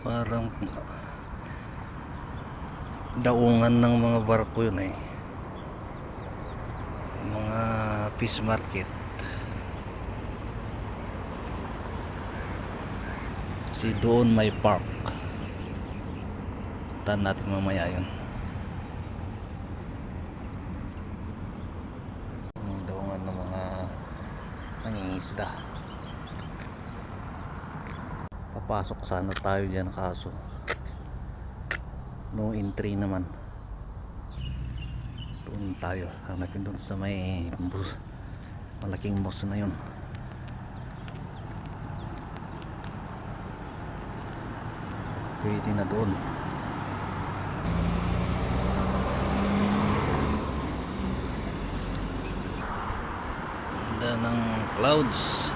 Parang daungan ng mga barko yun eh, mga fish market. Kasi doon may park, tan natin mamaya yun. Daungan ng mga nangingisda. Papasok sana tayo dyan kaso no entry naman. Doon tayo, hanapin doon sa may bus, malaking bus na yun. Pwede na doon. Ganda ng clouds.